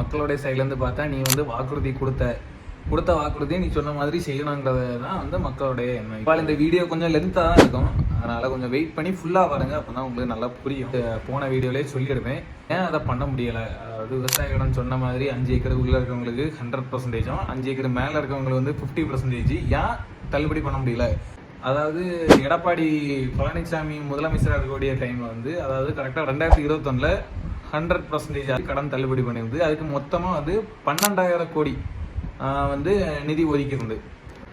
மக்களுடைய சைட்லேருந்து பார்த்தா நீ வந்து வாக்குறுதி கொடுத்த வாக்குறுதியை நீ சொன்ன மாதிரி செய்யணுங்கிறது தான் வந்து மக்களுடைய எண்ணம். இப்போ இந்த வீடியோ கொஞ்சம் லென்த்தாக தான் இருக்கும், அதனால் கொஞ்சம் வெயிட் பண்ணி ஃபுல்லாக பாருங்க, அப்போ தான் உங்களுக்கு நல்லா புரியும். போன வீடியோலேயே சொல்லிடுவேன் ஏன் அதை பண்ண முடியலை. அதாவது விவசாயிகளிடம் சொன்ன மாதிரி 5 ஏக்கர் உள்ளே இருக்கவங்களுக்கு 100%, 5 ஏக்கர் மேலே இருக்கவங்களுக்கு வந்து 50%. ஏன் தள்ளுபடி பண்ண முடியல? அதாவது எடப்பாடி பழனிசாமி முதலமைச்சராக இருக்கக்கூடிய டைமில் வந்து, அதாவது கரெக்டாக 2021 100% கடன் தள்ளுபடி பண்ணியிருந்து. அதுக்கு மொத்தமாக வந்து 12,000 கோடி வந்து நிதி ஒதுக்கியிருந்து.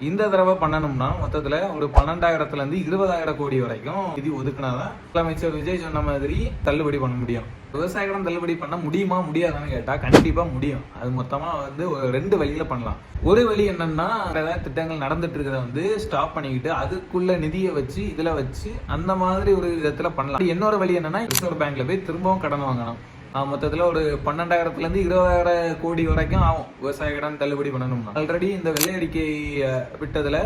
இந்த தடவை பண்ணணும்னா மொத்தத்தில் ஒரு 12,000 20,000 கோடி வரைக்கும் நிதி ஒதுக்குனாதான் முதலமைச்சர் விஜய் சொன்ன மாதிரி தள்ளுபடி பண்ண முடியும். விவசாயிகளும் தள்ளுபடி பண்ண முடியுமா முடியாதான்னு கேட்டால் கண்டிப்பாக முடியும். அது மொத்தமாக வந்து ஒரு 2 வழியில் பண்ணலாம். ஒரு வழி என்னன்னா, ஏதாவது திட்டங்கள் நடந்துட்டு இருக்கிறத வந்து ஸ்டாப் பண்ணிக்கிட்டு அதுக்குள்ள நிதியை வச்சு இதில் வச்சு அந்த மாதிரி ஒரு விதத்தில் பண்ணலாம். இன்னொரு வழி என்னன்னா, ரிசர்வ் பேங்க்ல போய் திரும்பவும் கடன் வாங்கணும். மொத்தத்தில் ஒரு 12,000 20,000 கோடி வரைக்கும் ஆகும் விவசாய கடன் தள்ளுபடி பண்ணணும்னா. ஆல்ரெடி இந்த வெள்ளை அறிக்கை விட்டதில்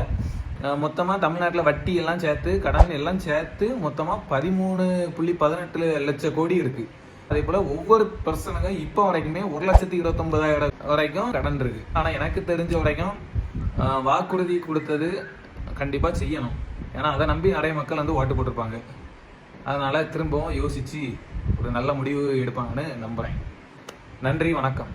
மொத்தமாக தமிழ்நாட்டில் வட்டி எல்லாம் சேர்த்து கடன் எல்லாம் சேர்த்து மொத்தமாக 13.18 லட்சம் கோடி இருக்கு. அதே போல ஒவ்வொரு பர்சனுக்கும் இப்போ வரைக்குமே 1,29,000 வரைக்கும் கடன் இருக்கு. ஆனால் எனக்கு தெரிஞ்ச வரைக்கும் வாக்குறுதி கொடுத்தது கண்டிப்பாக செய்யணும். ஏன்னா அதை நம்பி நிறைய மக்கள் வந்து ஓட்டு போட்டிருப்பாங்க. அதனால திரும்பவும் யோசிச்சு ஒரு நல்ல முடிவு எடுப்பாங்கன்னு நம்புறேன். நன்றி, வணக்கம்.